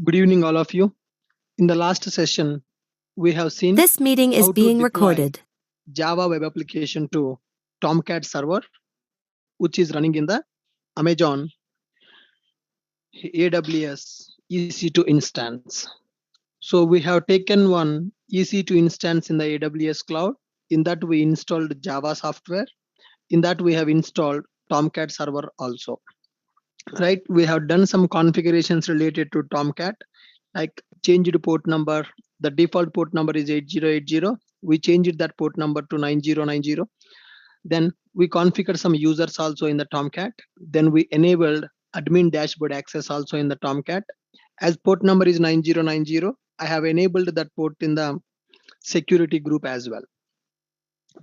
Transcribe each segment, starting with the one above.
Good evening, all of you. In the last session, we have seen This meeting is how to being deploy recorded. Java web application to Tomcat server, which is running in the Amazon AWS EC2 instance. So we have taken one EC2 instance in the AWS cloud. In that, we installed Java software. In that, we have installed Tomcat server also. Right? We have done some configurations related to Tomcat, like changed port number. The default port number is 8080. We changed that port number to 9090. Then we configured some users also in the Tomcat. Then we enabled admin dashboard access also in the Tomcat. As port number is 9090, I have enabled that port in the security group as well.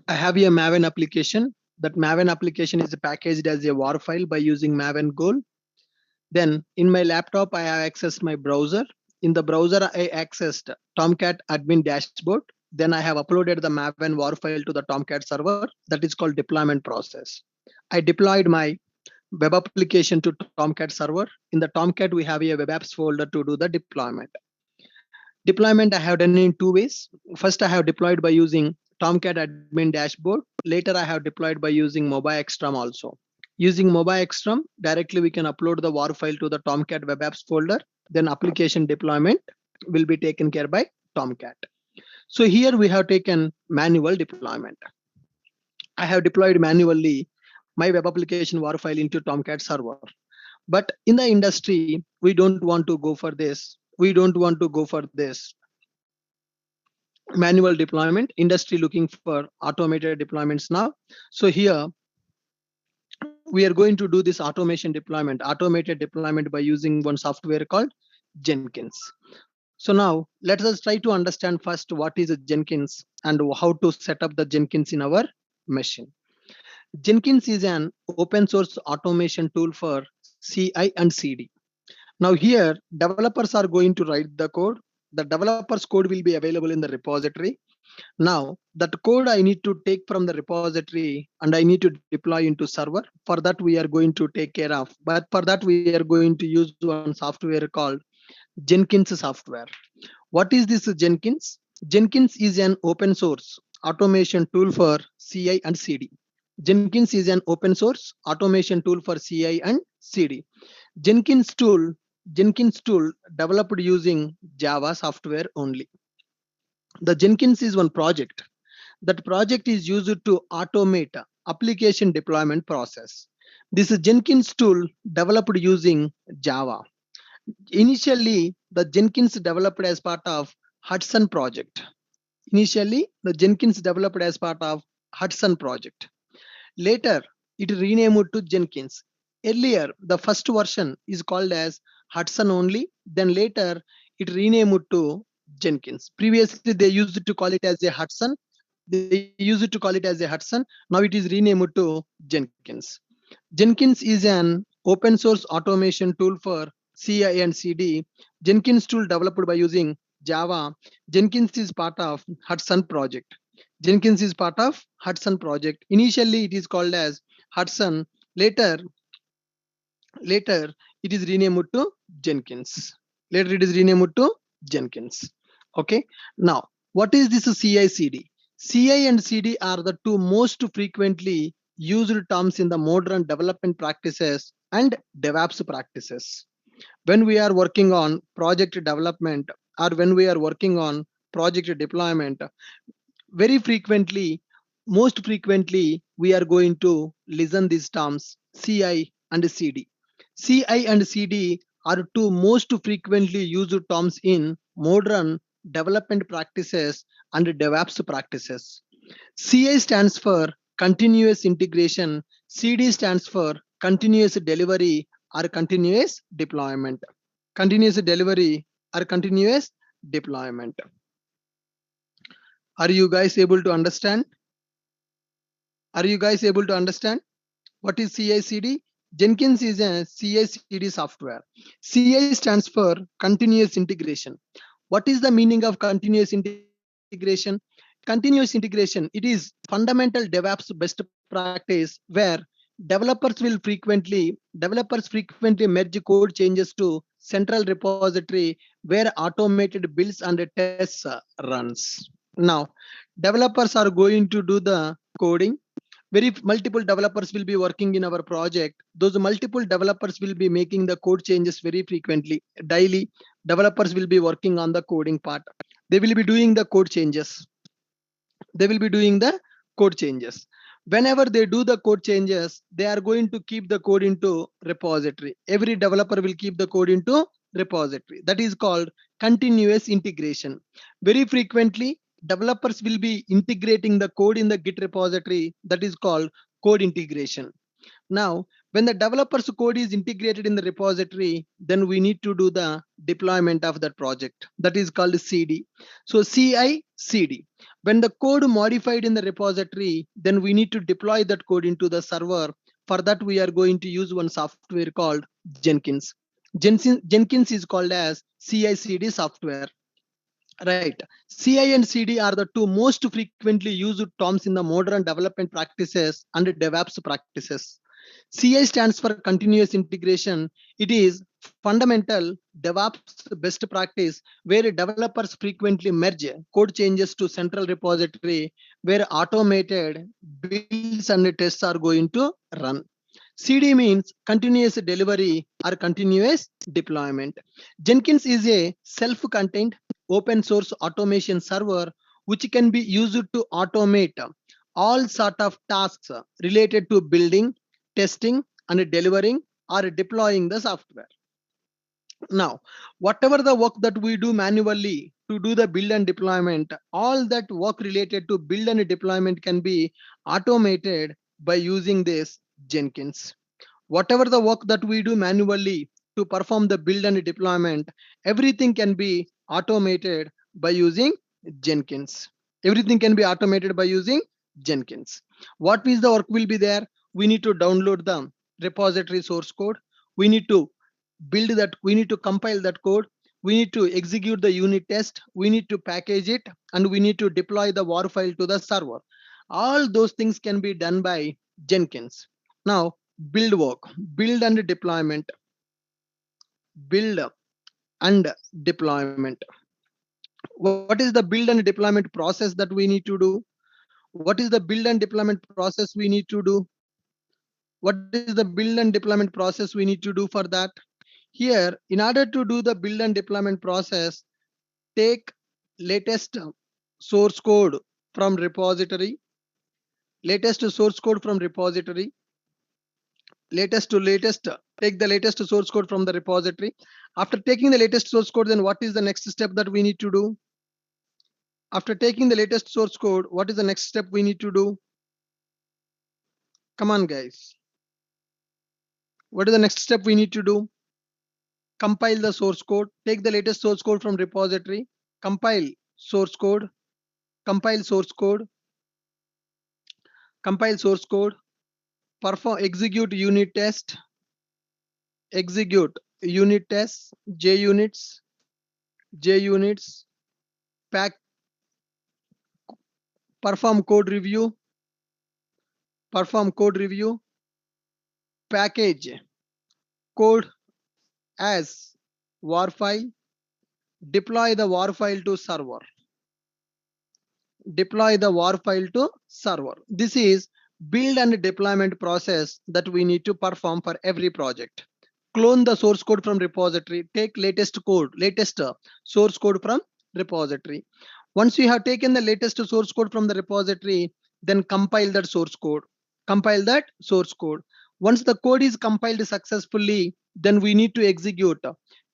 I have a Maven application. That Maven application is packaged as a WAR file by using Maven Goal. Then in my laptop, I have accessed my browser. In the browser, I accessed Tomcat admin dashboard. Then I have uploaded the Maven WAR file to the Tomcat server. That is called deployment process. I deployed my web application to Tomcat server. In the Tomcat, we have a web apps folder to do the deployment. Deployment I have done in two ways. First, I have deployed by using Tomcat admin dashboard. Later, I have deployed by using Mobile Extrum also. Using Mobile Extrum, directly we can upload the WAR file to the Tomcat web apps folder. Then application deployment will be taken care by Tomcat. So here we have taken manual deployment. I have deployed manually my web application WAR file into Tomcat server. But in the industry, we don't want to go for this. We don't want to go for this manual deployment. Industry looking for automated deployments now. So here we are going to do this automated deployment by using one software called Jenkins. So now let us try to understand first what is a Jenkins and how to set up the Jenkins in our machine. Jenkins is an open source automation tool for CI and CD. Now here developers are going to write the code. The developer's code will be available in the repository. Now that code I need to take from the repository and I need to deploy into server. For that we are going to take care of. But for that we are going to use one software called Jenkins software. What is this Jenkins? Jenkins is an open source automation tool for CI and CD. Jenkins is an open source automation tool for CI and CD. Jenkins tool developed using Java software only. The Jenkins is one project. That project is used to automate application deployment process. This Jenkins tool developed using Java. Initially, the Jenkins developed as part of Hudson project. Later, it renamed to Jenkins. Earlier, the first version is called as Hudson only. Then later, it renamed to Jenkins. Previously, they used to call it as a Hudson. Now it is renamed to Jenkins. Jenkins is an open source automation tool for CI and CD. Jenkins tool developed by using Java. Jenkins is part of Hudson project. Initially, it is called as Hudson. Later it is renamed to Jenkins. Okay. Now, what is this CI/CD? CI and CD are the two most frequently used terms in the modern development practices and DevOps practices. When we are working on project development or when we are working on project deployment, most frequently, we are going to listen these terms CI and CD. CI and CD are two most frequently used terms in modern development practices and DevOps practices. CI stands for continuous integration. CD stands for continuous delivery or continuous deployment. Are you guys able to understand? What is CI/CD? Jenkins is a CI/CD software. CI stands for continuous integration. What is the meaning of continuous integration? Continuous integration, it is fundamental DevOps best practice where developers frequently merge code changes to central repository where automated builds and tests runs. Now, developers are going to do the coding. Very multiple developers will be working in our project. Those multiple developers will be making the code changes very frequently. Daily, developers will be working on the coding part. They will be doing the code changes. They will be doing the code changes. Whenever they do the code changes, they are going to keep the code into repository. Every developer will keep the code into repository. That is called continuous integration. Very frequently, developers will be integrating the code in the Git repository. That is called code integration. Now, when the developer's code is integrated in the repository, then we need to do the deployment of that project. That is called CD. So CI, CD. When the code modified in the repository, then we need to deploy that code into the server. For that, we are going to use one software called Jenkins. Jenkins is called as CI/CD software. Right. CI and CD are the two most frequently used terms in the modern development practices and DevOps practices. CI stands for continuous integration. It is fundamental DevOps best practice where developers frequently merge code changes to central repository where automated builds and tests are going to run. CD means continuous delivery or continuous deployment. Jenkins is a self-contained open source automation server which can be used to automate all sort of tasks related to building, testing, and delivering or deploying the software. Now, whatever the work that we do manually to do the build and deployment, all that work related to build and deployment can be automated by using this Jenkins. Whatever the work that we do manually to perform the build and deployment, everything can be automated by using Jenkins. Everything can be automated by using Jenkins. What is the work will be there? We need to download the repository source code. We need to build that. We need to compile that code. We need to execute the unit test. We need to package it, and we need to deploy the war file to the server. All those things can be done by Jenkins. Now, build work, build and deployment, build and deployment. What is the build and deployment process that we need to do? What is the build and deployment process we need to do? What is the build and deployment process we need to do for that? Here, in order to do the build and deployment process, take latest source code from repository, latest source code from repository, latest to latest, take the latest source code from the repository. After taking the latest source code, then what is the next step that we need to do? After taking the latest source code, what is the next step we need to do? Come on, guys. What is the next step we need to do? Compile the source code, take the latest source code from repository, compile source code, compile source code, compile source code, perform execute unit test, execute unit tests, JUnits, pack, perform code review, package code as war file, deploy the war file to server. Deploy the war file to server. This is build and deployment process that we need to perform for every project. Clone the source code from repository, take latest source code from repository. Once you have taken the latest source code from the repository, then compile that source code. Once the code is compiled successfully, then we need to execute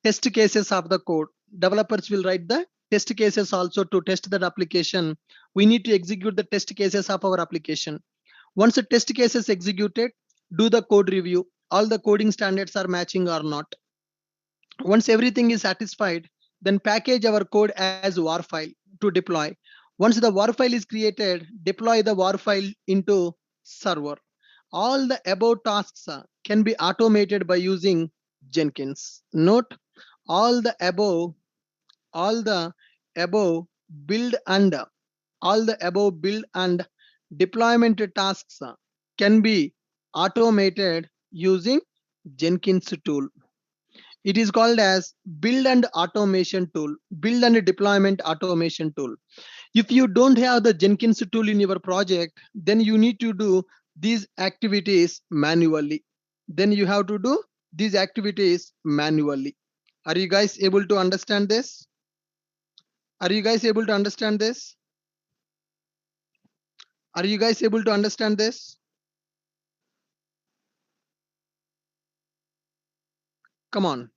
test cases of the code. Developers will write the test cases also to test that application. We need to execute the test cases of our application. Once the test case is executed, do the code review. All the coding standards are matching or not. Once everything is satisfied, then package our code as war file to deploy. Once the war file is created, deploy the war file into server. All the above tasks can be automated by using Jenkins. Note, all the above build and deployment tasks can be automated using Jenkins tool. It is called as build and automation tool, build and deployment automation tool. If you don't have the Jenkins tool in your project, then you need to do these activities manually. Then you have to do these activities manually. Are you guys able to understand this? Are you guys able to understand this? Are you guys able to understand this? Come on.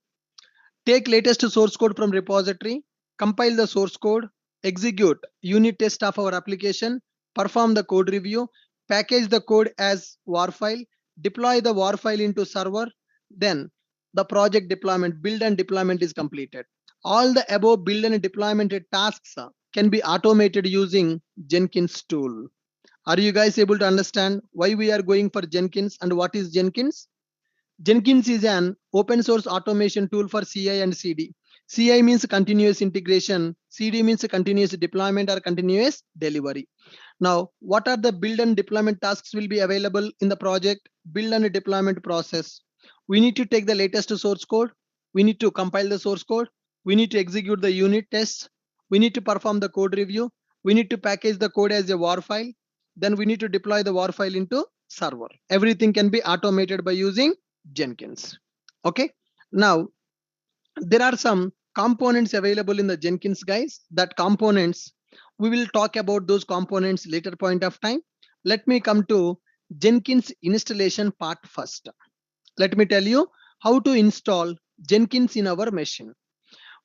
Take latest source code from repository, compile the source code, execute unit test of our application, perform the code review, package the code as WAR file, deploy the WAR file into server, then the project deployment, build and deployment is completed. All the above build and deployment tasks can be automated using Jenkins tool. Are you guys able to understand why we are going for Jenkins and what is Jenkins? Jenkins is an open source automation tool for CI and CD. CI means continuous integration, CD means continuous deployment or continuous delivery. Now, what are the build and deployment tasks will be available in the project build and deployment process? We need to take the latest source code. We need to compile the source code. We need to execute the unit tests. We need to perform the code review. We need to package the code as a WAR file. Then we need to deploy the WAR file into server. Everything can be automated by using Jenkins. Okay. Now, there are some components available in the Jenkins, guys. That components, we will talk about those components later point of time. Let me come to Jenkins installation part first. Let me tell you how to install Jenkins in our machine.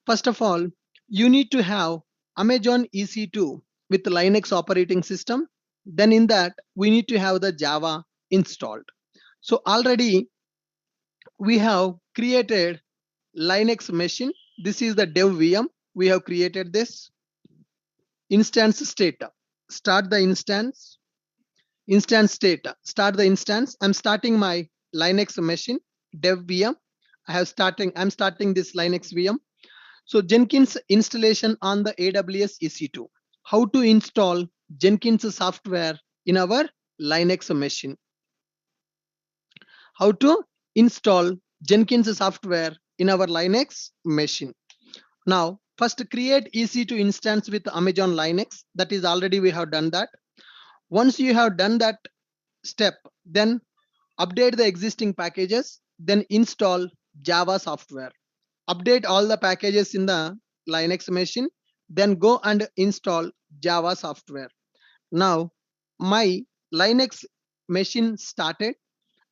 First of all, you need to have Amazon EC2 with Linux operating system. Then in that, we need to have the Java installed. So already we have created Linux machine. This is the dev VM. We have created this instance state. Start the instance state. Start the instance. I'm starting my Linux machine dev VM. I'm starting this Linux VM. So Jenkins installation on the AWS EC2. How to install Jenkins software in our Linux machine. How to install Jenkins software in our Linux machine. Now, first create EC2 instance with Amazon Linux. That is already we have done that. Once you have done that step, then update the existing packages, then install Java software. Update all the packages in the Linux machine, then go and install Java software. Now, my Linux machine started.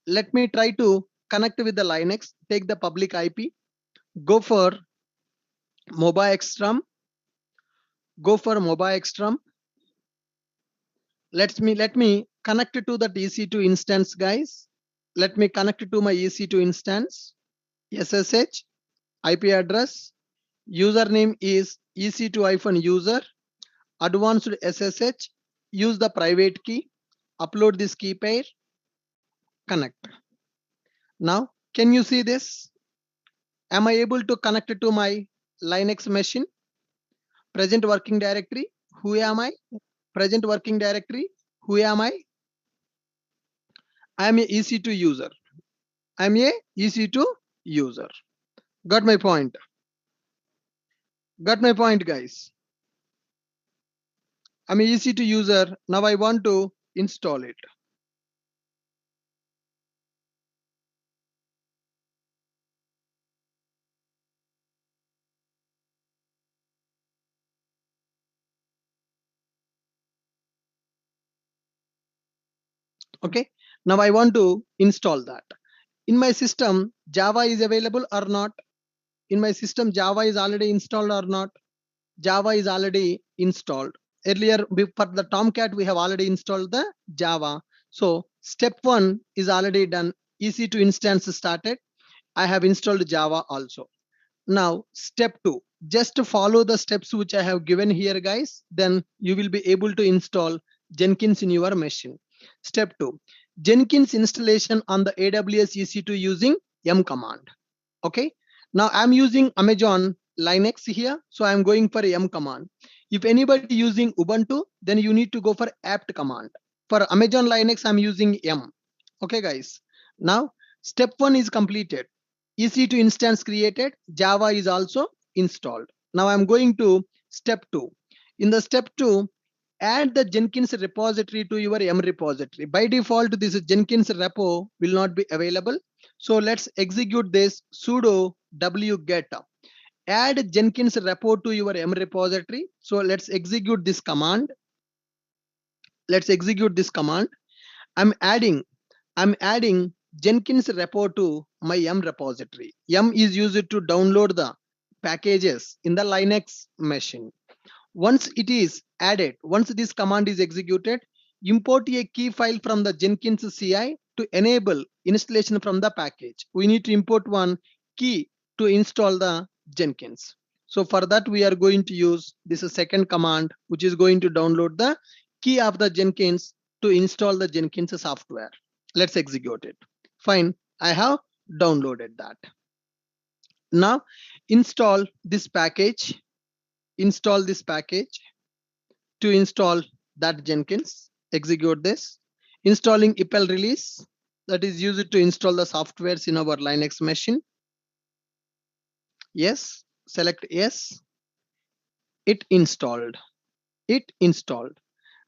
Let me try to connect with the Linux. Take the public IP. Go for mobile extrum. Go for mobile extrum. Let me connect it to the EC2 instance, guys. Let me connect it to my EC2 instance. SSH, IP address, username is EC2-user, advanced SSH, use the private key, upload this key pair, connect. Now, can you see this? Am I able to connect it to my Linux machine? Present working directory, who am I? Present working directory, who am I? I am a EC2 user. I am a EC2 user. Got my point? Got my point, guys? I'm a EC2 user. Now I want to install it. Okay. Now I want to install that. In my system, Java is available or not? In my system, Java is already installed or not? Java is already installed. Earlier, for the Tomcat, we have already installed the Java. So step 1 is already done. EC2 instance started. I have installed Java also. Now, step 2, just to follow the steps which I have given here, guys, then you will be able to install Jenkins in your machine. Step 2, Jenkins installation on the AWS EC2 using M command. Okay. Now I'm using Amazon Linux here, so I'm going for M command. If anybody using Ubuntu, then you need to go for apt command. For Amazon Linux, I'm using M. Okay, guys. Now, step 1 is completed. EC2 instance created, Java is also installed. Now I'm going to step 2. In the step 2, add the Jenkins repository to your M repository. By default, this Jenkins repo will not be available. So let's execute this sudo wget. Add Jenkins repo to your M repository. So let's execute this command. Let's execute this command. I'm adding Jenkins repo to my M repository. M is used to download the packages in the Linux machine. Once it is added, once this command is executed, import a key file from the Jenkins CI to enable installation from the package. We need to import one key to install the Jenkins. So for that, we are going to use this second command, which is going to download the key of the Jenkins to install the Jenkins software. Let's execute it. Fine, I have downloaded that. Now install this package. Install this package to install that Jenkins. Execute this. Installing IPL release, that is used to install the softwares in our Linux machine. Yes, select yes. It installed. It installed.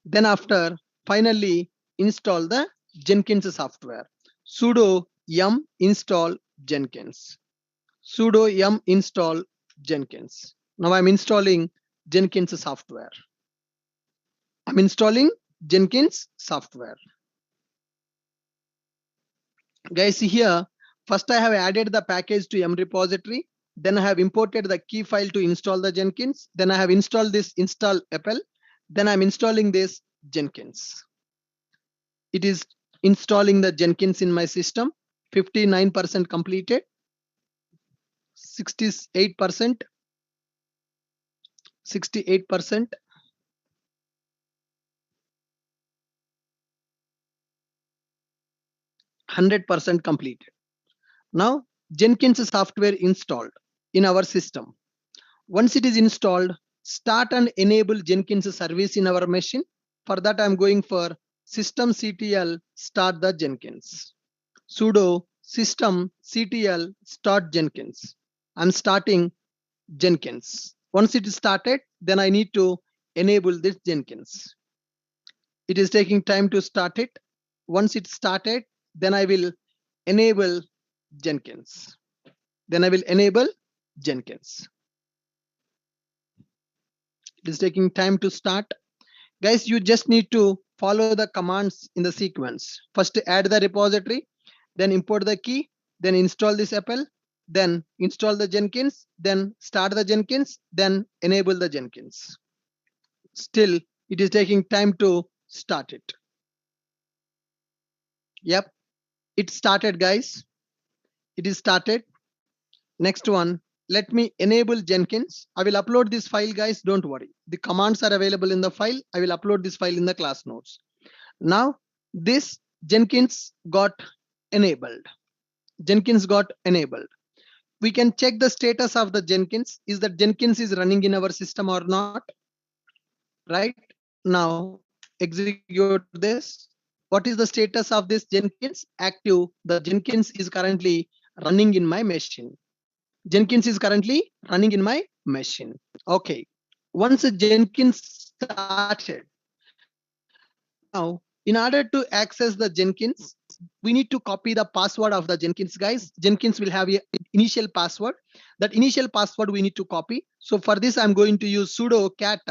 Then after, finally install the Jenkins software. Sudo yum install Jenkins. Sudo yum install Jenkins. Now I'm installing Jenkins software. I'm installing Jenkins software. Guys, here, first I have added the package to M repository. Then I have imported the key file to install the Jenkins. Then I have installed this install EPEL. Then I'm installing this Jenkins. It is installing the Jenkins in my system. 59% completed. 68%. 68%. 100% completed. Now Jenkins software installed in our system. Once it is installed, start and enable Jenkins service in our machine. For that, I'm going for systemctl start the Jenkins. Sudo systemctl start Jenkins. I'm starting Jenkins. Once it is started, then I need to enable this Jenkins. It is taking time to start it. Once it's started, then I will enable Jenkins. Then I will enable Jenkins. It is taking time to start. Guys, you just need to follow the commands in the sequence. First add the repository, then import the key, then install this EPEL, then install the Jenkins, then start the Jenkins, then enable the Jenkins. Still, it is taking time to start it. Yep, it started, guys. It is started. Next one, let me enable Jenkins. I will upload this file, guys. Don't worry. The commands are available in the file. I will upload this file in the class notes. Now, this Jenkins got enabled. Jenkins got enabled. We can check the status of the Jenkins. Is that Jenkins is running in our system or not? Right now, execute this. What is the status of this Jenkins? Active. The Jenkins is currently running in my machine. Jenkins is currently running in my machine. Okay. Once Jenkins started, now in order to access the Jenkins, we need to copy the password of the Jenkins, guys. Jenkins will have an initial password. That initial password we need to copy. So for this, I'm going to use sudo cat.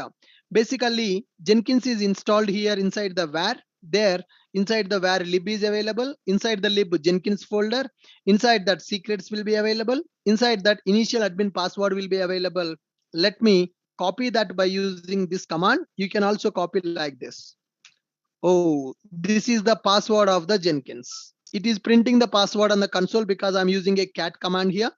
Basically, Jenkins is installed here inside the var. There, inside the var lib is available. Inside the lib Jenkins folder. Inside that secrets will be available. Inside that initial admin password will be available. Let me copy that by using this command. You can also copy like this. Oh, this is the password of the Jenkins. It is printing the password on the console because I'm using a cat command here.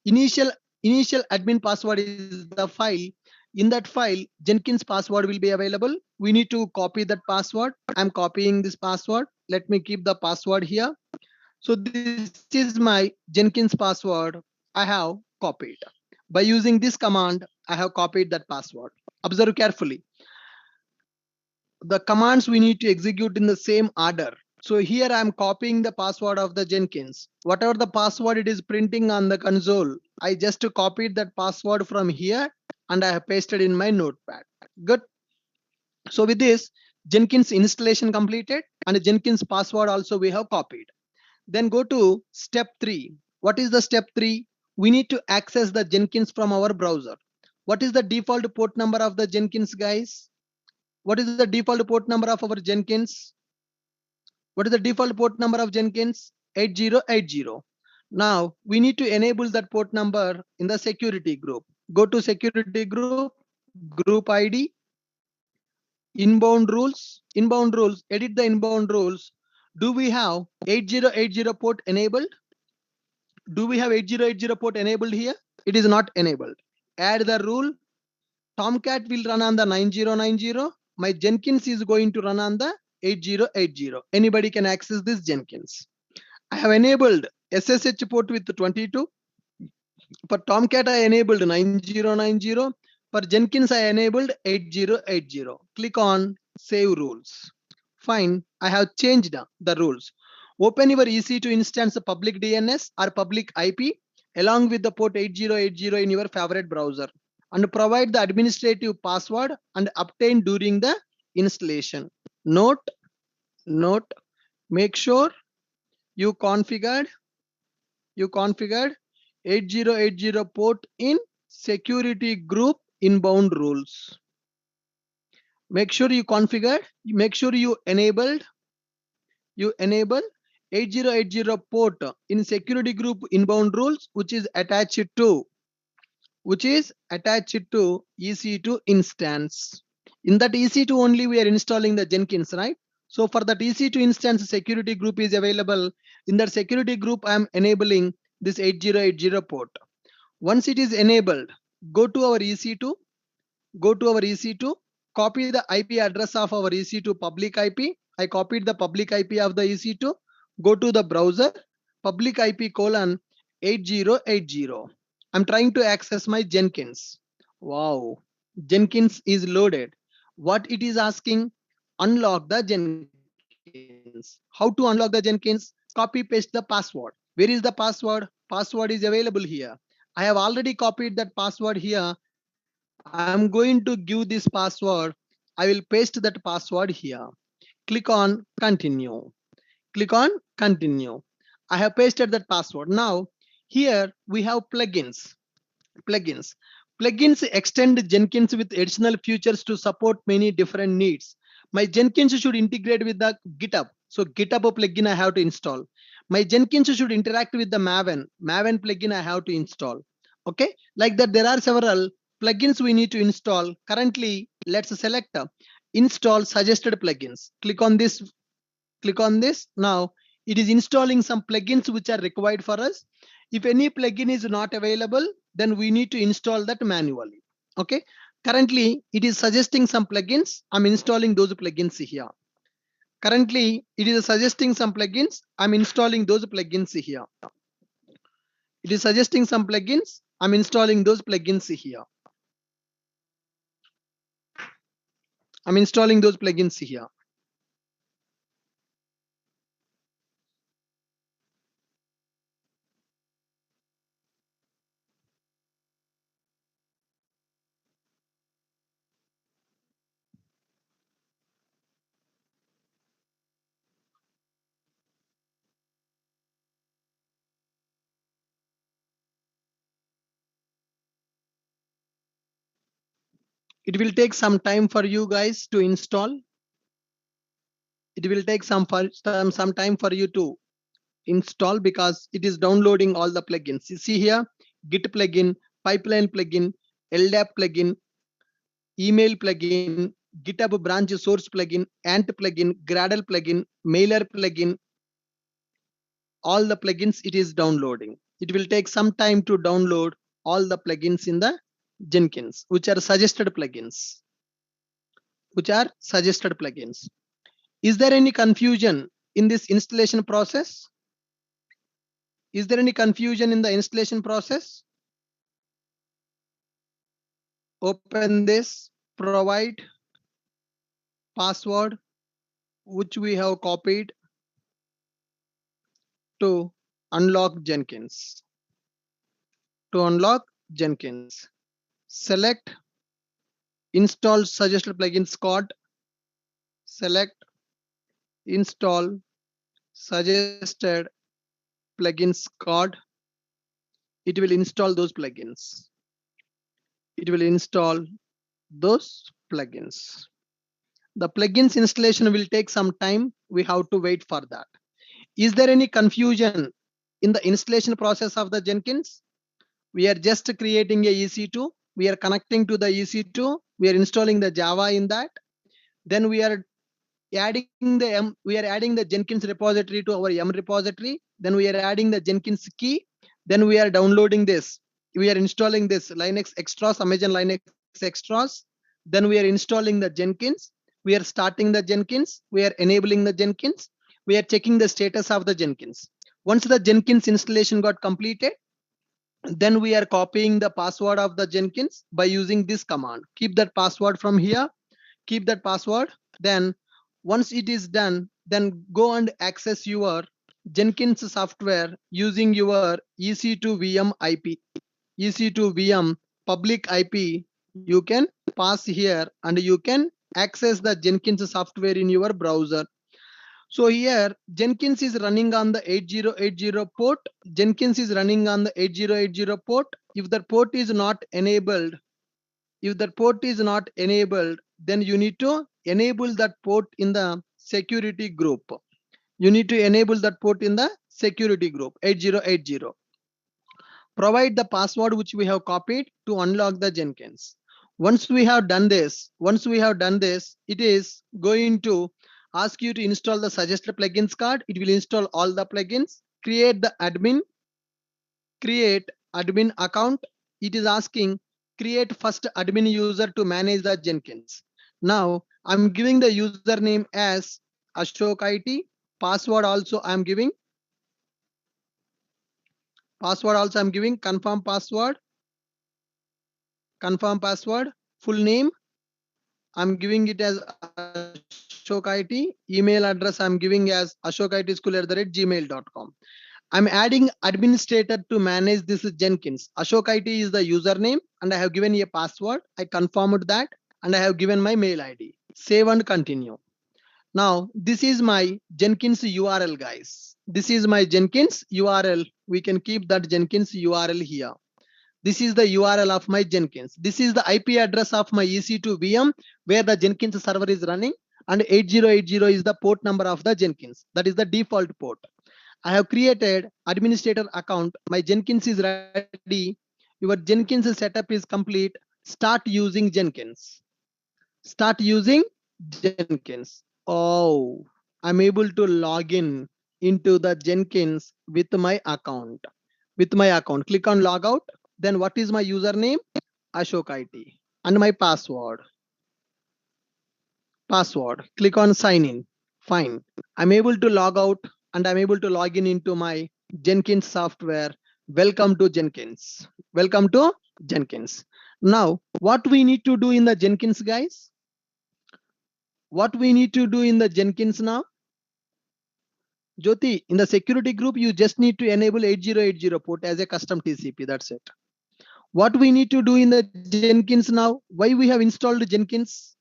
Initial admin password is the file. In that file, Jenkins password will be available. We need to copy that password. I'm copying this password. Let me keep the password here. So this is my Jenkins password I have copied. By using this command, I have copied that password. Observe carefully. The commands we need to execute in the same order. So here I'm copying the password of the Jenkins. Whatever the password it is printing on the console, I just copied that password from here and I have pasted in my notepad. Good. So with this, Jenkins installation completed and Jenkins password also we have copied. Then go to step 3. What is the step 3? We need to access the Jenkins from our browser. What is the default port number of the Jenkins, guys? What is the default port number of our Jenkins? What is the default port number of Jenkins? 8080. Now we need to enable that port number in the security group. Go to security group, group ID, inbound rules, edit the inbound rules. Do we have 8080 port enabled? Do we have 8080 port enabled here? It is not enabled. Add the rule. Tomcat will run on the 9090. My Jenkins is going to run on the 8080. Anybody can access this Jenkins. I have enabled SSH port with 22. For Tomcat, I enabled 9090. For Jenkins, I enabled 8080. Click on Save Rules. Fine, I have changed the rules. Open your EC2 instance public DNS or public IP along with the port 8080 in your favorite browser and provide the administrative password and obtain during the installation. Note, note, make sure you configured 8080 port in security group inbound rules. Make sure you configured, make sure you enable 8080 port in security group inbound rules, which is attached to EC2 instance. In that EC2 only we are installing the Jenkins, right? So for that EC2 instance, security group is available. In that security group, I am enabling this 8080 port. Once it is enabled, go to our EC2, copy the IP address of our EC2 public IP. I copied the public IP of the EC2. Go to the browser, public IP colon 8080. I'm trying to access my Jenkins. Wow, Jenkins is loaded. What it is asking? Unlock the Jenkins. How to unlock the Jenkins? Copy paste the password. Where is the password? Password is available here. I have already copied that password here. I'm going to give this password. I will paste that password here. Click on continue. Click on continue. I have pasted that password. Now here we have plugins. Plugins. Plugins extend Jenkins with additional features to support many different needs. My Jenkins should integrate with the GitHub. So GitHub plugin I have to install. My Jenkins should interact with the Maven. Maven plugin I have to install. Okay, like that there are several plugins we need to install. Currently, let's select install suggested plugins. Click on this. Click on this. Now it is installing some plugins which are required for us. If any plugin is not available, then we need to install that manually. Okay, currently it is suggesting some plugins. I'm installing those plugins here. Currently it is suggesting some plugins. I'm installing those plugins here. It is suggesting some plugins. I'm installing those plugins here. I'm installing those plugins here. It will take some time for you guys to install. It will take some time for you to install because it is downloading all the plugins. You see here, Git plugin, pipeline plugin, LDAP plugin, email plugin, GitHub branch source plugin, Ant plugin, Gradle plugin, Mailer plugin, all the plugins it is downloading. It will take some time to download all the plugins in the Jenkins, which are suggested plugins. Is there any confusion in this installation process? Is there any confusion in the installation process? Open this, provide password, which we have copied. to unlock Jenkins. To unlock Jenkins, select install suggested plugins card. Select install suggested plugins card. It will install those plugins. It will install those plugins. The plugins installation will take some time. We have to wait for that. Is there any confusion in the installation process of the Jenkins? We are just creating a EC2. We are connecting to the EC2. We are installing the Java in that. Then we are adding the Jenkins repository to our M repository. Then we are adding the Jenkins key. Then we are downloading this. We are installing this Linux extras, Amazon Linux extras. Then we are installing the Jenkins. We are starting the Jenkins. We are enabling the Jenkins. We are checking the status of the Jenkins. Once the Jenkins installation got completed, then we are copying the password of the Jenkins by using this command. Keep that password from here. Keep that password. Then once it is done, then go and access your Jenkins software using your EC2 VM IP. EC2 VM public IP. You can pass here and you can access the Jenkins software in your browser. So here Jenkins is running on the 8080 port. Jenkins is running on the 8080 port. If the port is not enabled, then you need to enable that port in the security group. You need to enable that port in the security group 8080. Provide the password which we have copied to unlock the Jenkins. Once we have done this, it is going to ask you to install the suggested plugins card. It will install all the plugins. Create admin account. It is asking create first admin user to manage the Jenkins. Now I'm giving the username as Ashok IT. Password also I'm giving. Confirm password. Full name I'm giving it as Ashok IT. Email address I'm giving as ashokitschool@gmail.com. I'm adding administrator to manage this Jenkins. Ashok IT is the username and I have given a password. I confirmed that and I have given my mail ID. Save and continue. Now this is my Jenkins URL, guys. This is my Jenkins URL. We can keep that Jenkins URL here. This is the URL of my Jenkins. This is the IP address of my EC2 VM where the Jenkins server is running, and 8080 is the port number of the Jenkins. That is the default port. I have created administrator account. My Jenkins is ready. Your Jenkins setup is complete. Start using Jenkins. Oh, I'm able to log in into the Jenkins with my account. Click on logout. Then what is my username? Ashok IT. And my password. Click on sign in. Fine. I'm able to log out and I'm able to log in into my Jenkins software. Welcome to Jenkins. Now, what we need to do in the Jenkins, guys? What we need to do in the Jenkins now? Jyoti, in the security group, you just need to enable 8080 port as a custom TCP. That's it. What we need to do in the Jenkins now? Why we have installed Jenkins?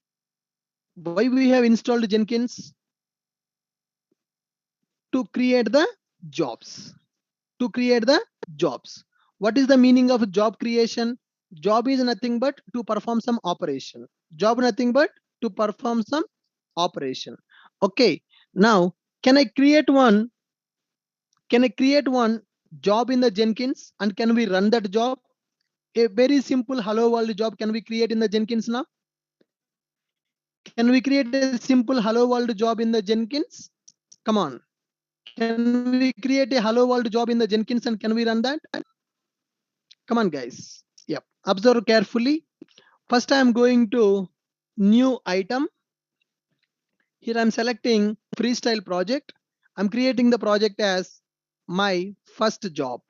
To create the jobs. What is the meaning of job creation? Job is nothing but to perform some operation. Okay. Now, can I create one job in the Jenkins and can we run that job? A very simple hello world job can we create in the Jenkins now? Can we create a simple hello world job in the Jenkins? Come on. Can we create a hello world job in the Jenkins and can we run that? Come on, guys. Yep. Observe carefully. First, I'm going to new item. Here I'm selecting freestyle project. I'm creating the project as my first job.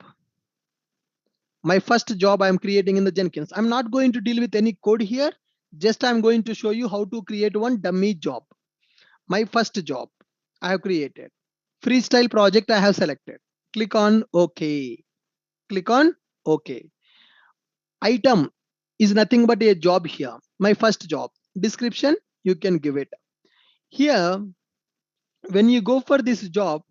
I'm creating in the Jenkins. I'm not going to deal with any code here. Just I'm going to show you how to create one dummy job. My first job I have created. Freestyle project I have selected. Click on OK. Click on OK. Item is nothing but a job here. My first job. Description, you can give it. Here, when you go for this job,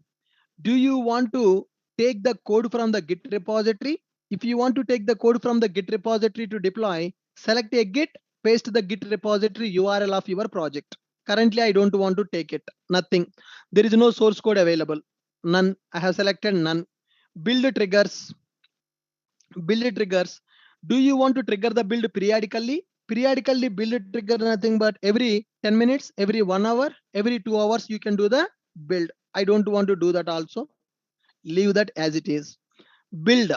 do you want to take the code from the Git repository? If you want to take the code from the Git repository to deploy, select a Git, paste the Git repository URL of your project. Currently, I don't want to take it. Nothing. There is no source code available. None. I have selected none. Build triggers. Build triggers. Do you want to trigger the build periodically? Periodically build trigger nothing but every 10 minutes, every 1 hour, every 2 hours you can do the build. I don't want to do that also. Leave that as it is. Build.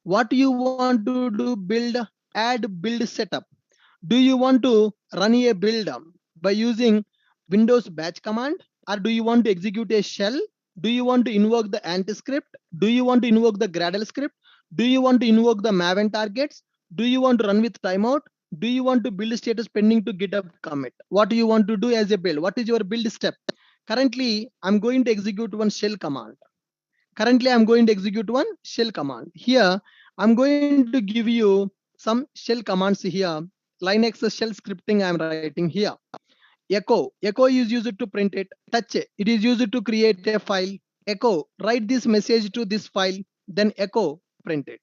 What you want to do? Build. Add build setup. Do you want to run a build by using Windows batch command, or do you want to execute a shell? Do you want to invoke the anti-script? Do you want to invoke the Gradle script? Do you want to invoke the Maven targets? Do you want to run with timeout? Do you want to build status pending to GitHub commit? What do you want to do as a build? What is your build step? Currently, I'm going to execute one shell command. Currently, I'm going to execute one shell command. Here, I'm going to give you some shell commands here. Linux shell scripting I'm writing here. Echo is used to print it. Touch it is used to create a file. Echo, write this message to this file. Then echo, print it.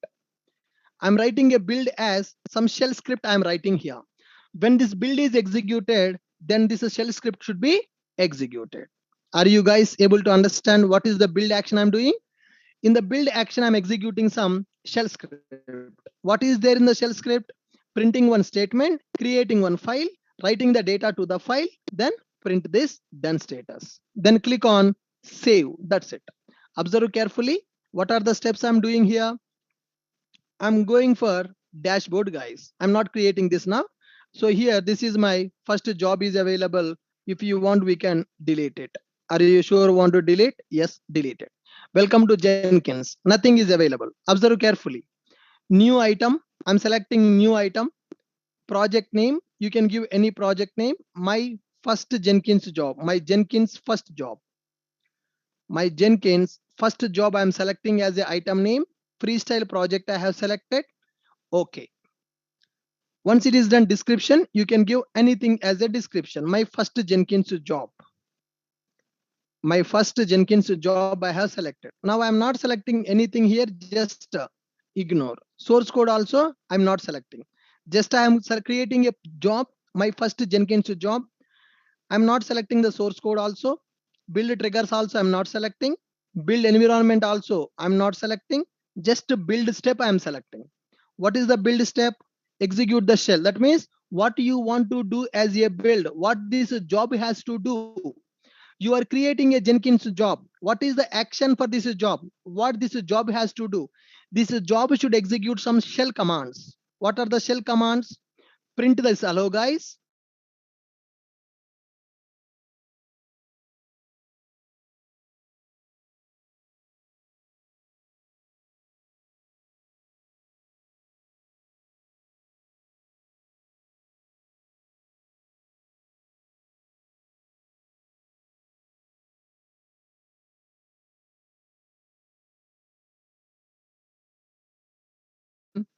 I'm writing a build as some shell script I'm writing here. When this build is executed, then this shell script should be executed. Are you guys able to understand what is the build action I'm doing? In the build action, I'm executing some shell script. What is there in the shell script? Printing one statement, creating one file, writing the data to the file, then print this done status. Then click on save. That's it. Observe carefully. What are the steps I'm doing here? I'm going for dashboard, guys. I'm not creating this now. So here, this is my first job is available. If you want, we can delete it. Are you sure want to delete? Yes, delete it. Welcome to Jenkins. Nothing is available. Observe carefully. New item. I'm selecting new item. Project name. You can give any project name. My first Jenkins job. My Jenkins first job. My Jenkins first job I'm selecting as a item name. Freestyle project I have selected. Okay. Once it is done description, you can give anything as a description. My first Jenkins job. My first Jenkins job I have selected. Now I'm not selecting anything here, just ignore. Source code also I'm not selecting. Just I am creating a job, my first Jenkins job. I'm not selecting the source code also. Build triggers also I'm not selecting. Build environment also I'm not selecting. Just build step I'm selecting. What is the build step? Execute the shell. That means what you want to do as a build, what this job has to do. You are creating a Jenkins job. What is the action for this job? What this job has to do? This job should execute some shell commands. What are the shell commands? Print this. Hello, guys.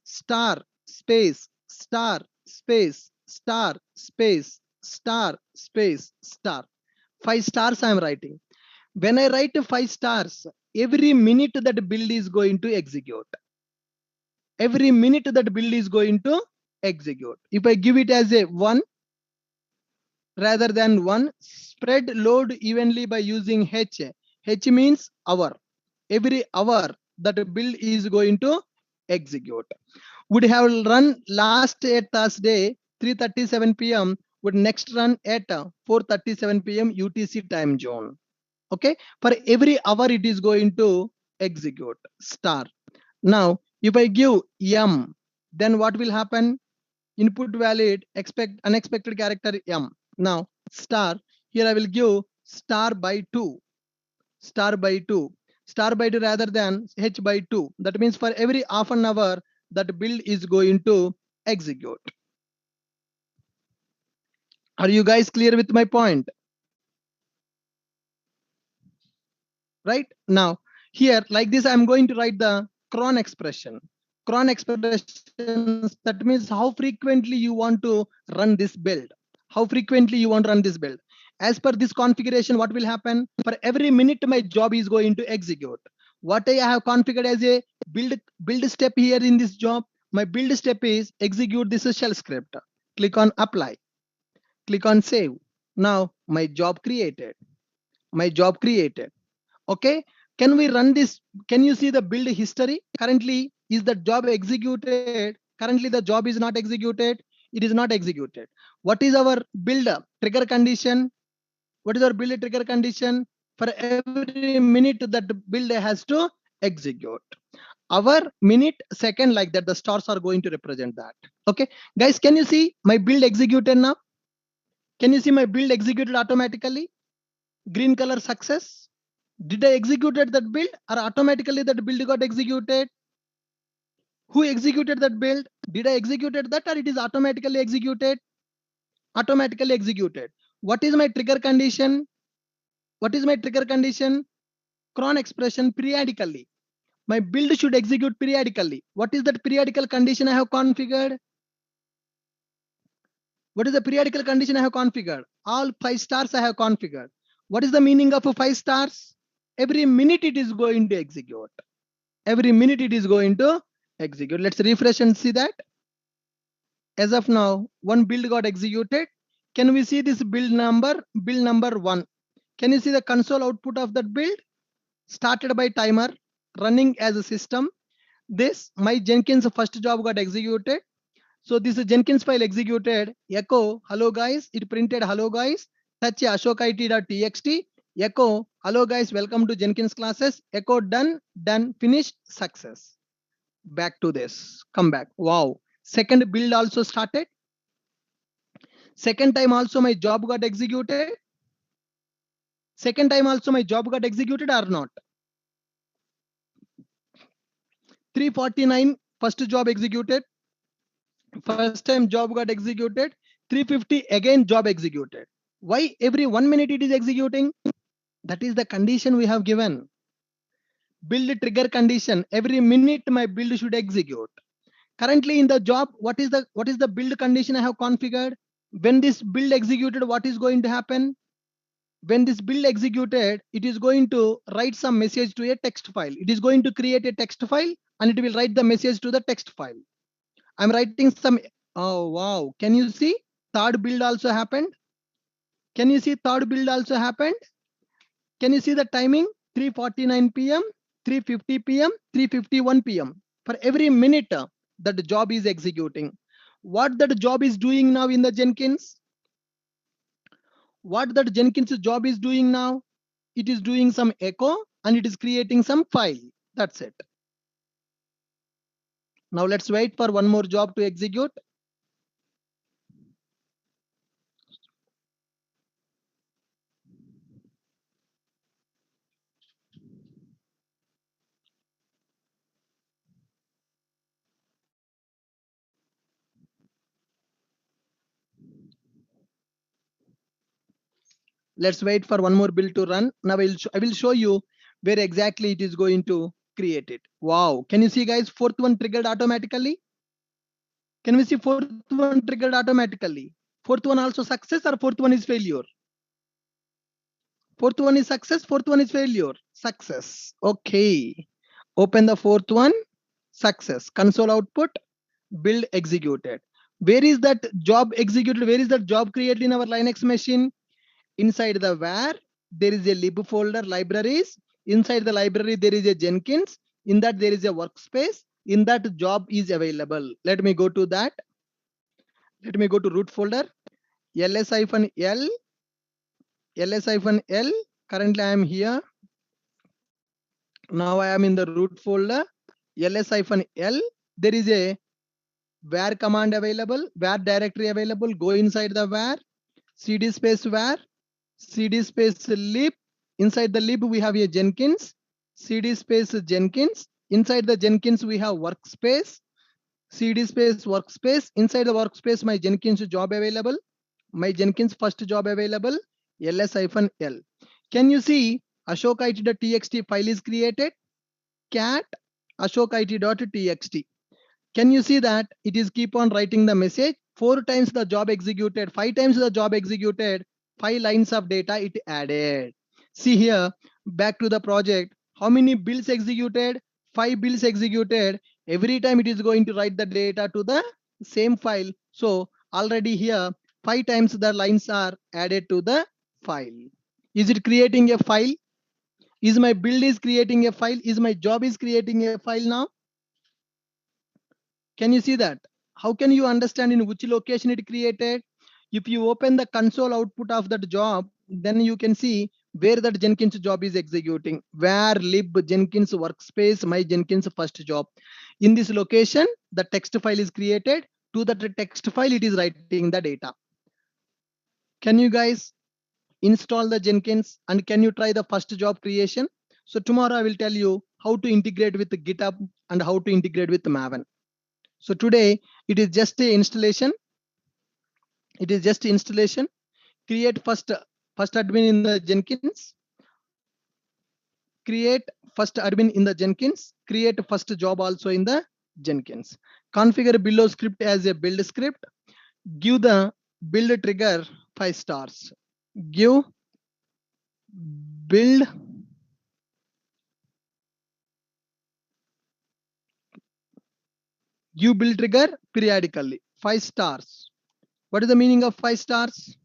Star space star space star space star space star. 5 stars I am writing. When I write 5 stars, every minute that build is going to execute. Every minute that build is going to execute. If I give it as a 1 rather than 1, spread load evenly by using H. H means hour. Every hour that build is going to execute. Would have run last at Thursday 3:37 p.m. would next run at 4:37 p.m. UTC time zone. Okay, for every hour it is going to execute star. Now if I give m, then what will happen? Input valid expect unexpected character m. Now star, here I will give star by 2, star by 2, star by 2 rather than h by 2. That means for every half an hour that build is going to execute. Are you guys clear with my point? Right now, Here, like this, I'm going to write the cron expression. Cron expressions, that means how frequently you want to run this build. How frequently you want to run this build. As per this configuration, what will happen? For every minute, my job is going to execute. What I have configured as a build step here in this job, my build step is execute this shell script. Click on apply. Click on save. Now my job created. My job created. Okay, can we run this? Can you see the build history? Currently, is the job executed? Currently, the job is not executed. It is not executed. What is our build trigger condition? What is our build trigger condition? For every minute that the build has to execute. Our minute, second, like that, the stars are going to represent that. Okay, guys, can you see my build executed now? Can you see my build executed automatically? Green color success. Did I executed that build or automatically that build got executed? Who executed that build? Did I executed that or it is automatically executed? Automatically executed. What is my trigger condition? What is my trigger condition? Cron expression periodically. My build should execute periodically. What is that periodical condition I have configured? What is the periodical condition I have configured? All 5 stars I have configured. What is the meaning of 5 stars? Every minute it is going to execute. Every minute it is going to execute. Let's refresh and see that. As of now, one build got executed. Can we see this build number 1? Can you see the console output of that build? Started by timer, running as a system. This, my Jenkins first job got executed. So this is Jenkins file executed. Echo, hello guys. It printed hello guys. Touch ashokit.txt. Echo, hello guys. Welcome to Jenkins classes. Echo done, done, finished, success. Back to this. Come back. Wow. Second build also started. Second time also my job got executed. Second time also my job got executed or not? 349 first job executed. First time job got executed. 350 again job executed. Why every 1 minute it is executing? That is the condition we have given. Build trigger condition. Every minute my build should execute. Currently in the job, what is the build condition I have configured? When this build executed, what is going to happen? When this build executed, it is going to write some message to a text file. It is going to create a text file and it will write the message to the text file. I'm writing some, oh wow, can you see third build also happened? Can you see third build also happened? Can you see the timing? 3:49 p.m., 3:50 p.m., 3:51 p.m. For every minute that the job is executing. What that job is doing now in the Jenkins? What that Jenkins job is doing now? It is doing some echo and it is creating some file. That's it. Now let's wait for one more job to execute. Let's wait for one more build to run. Now I will show you where exactly it is going to create it. Wow. Can you see guys, fourth one triggered automatically? Can we see fourth one triggered automatically? Fourth one also success or fourth one is failure? Fourth one is success, fourth one is failure. Success. Okay. Open the fourth one. Success. Console output. Build executed. Where is that job executed? Where is that job created in our Linux machine? Inside the var, there is a lib folder, libraries. Inside the library, there is a Jenkins. In that, there is a workspace. In that, job is available. Let me go to that. Let me go to root folder. ls-l, ls-l. Currently, I am here. Now I am in the root folder. ls-l. There is a var command available, var directory available. Go inside the var, cd space var, cd space lib. Inside the lib, we have a Jenkins, cd space Jenkins. Inside the Jenkins, we have workspace, cd space workspace. Inside the workspace, my Jenkins job available, my Jenkins first job available, ls-l. Can you see ashokit.txt file is created. Cat ashokit.txt. Can you see that it is keep on writing the message? 4 times the job executed, 5 times the job executed, 5 lines of data it added. See here, back to the project. How many bills executed? 5 bills executed. Every time it is going to write the data to the same file. So already here, 5 times the lines are added to the file. Is it creating a file? Is my build is creating a file? Is my job is creating a file now? Can you see that? How can you understand in which location it created? If you open the console output of that job, then you can see where that Jenkins job is executing. Where lib Jenkins workspace, my Jenkins first job. In this location, the text file is created. To that text file, it is writing the data. Can you guys install the Jenkins and can you try the first job creation? So tomorrow I will tell you how to integrate with GitHub and how to integrate with Maven. So today it is just a installation. It is just installation. Create first admin in the Jenkins. Create first admin in the Jenkins. Create first job also in the Jenkins. Configure below script as a build script. Give the build trigger 5 stars. Give build trigger periodically 5 stars. What is the meaning of 5 stars?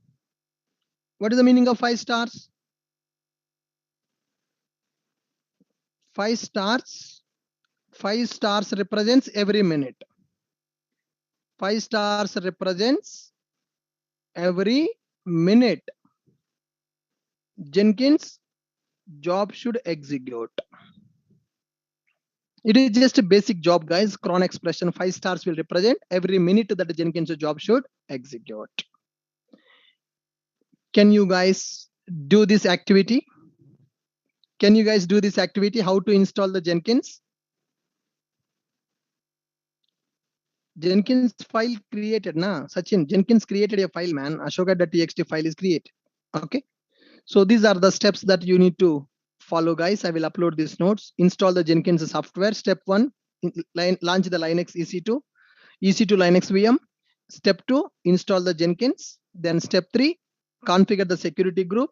What is the meaning of 5 stars? 5 stars. 5 stars represents every minute. 5 stars represents every minute. Jenkins job should execute. It is just a basic job, guys. Cron expression 5 stars will represent every minute that Jenkins job should execute. Can you guys do this activity? Can you guys do this activity? How to install the Jenkins? Jenkins file created, na? Sachin, Jenkins created a file, man. Ashoka.txt file is created. Okay. So these are the steps that you need to follow, guys. I will upload these notes. Install the Jenkins software. Step 1, launch the Linux EC2 Linux VM. Step 2, install the Jenkins. Then step 3, configure the security group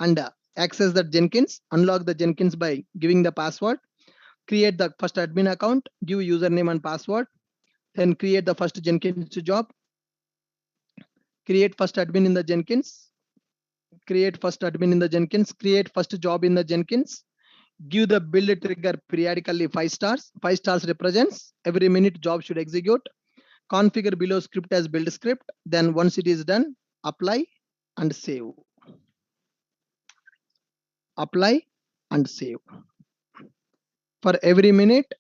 and access the Jenkins. Unlock the Jenkins by giving the password. Create the first admin account. Give username and password. Then create the first Jenkins job. Create first admin in the Jenkins. Create first admin in the Jenkins. Create first job in the Jenkins. Give the build trigger periodically 5 stars. 5 stars represents every minute job should execute. Configure below script as build script. Then once it is done, apply and save. Apply and save. For every minute,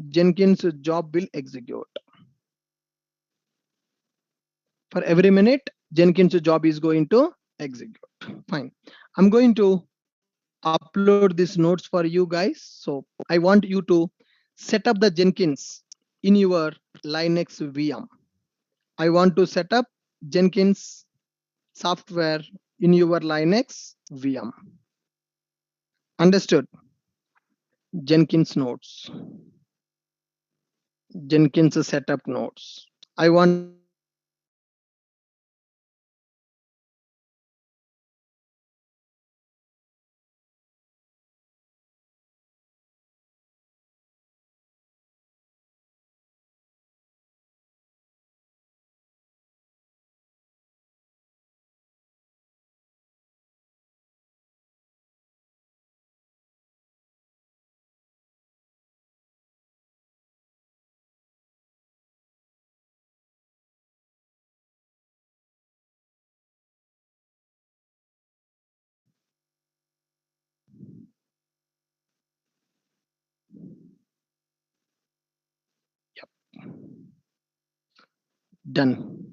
Jenkins job will execute. For every minute, Jenkins job is going to execute. Fine. I'm going to upload these notes for you guys. So I want you to set up the Jenkins in your Linux VM. I want to set up Jenkins software in your Linux VM. Understood? Jenkins notes. Jenkins setup notes. I want done.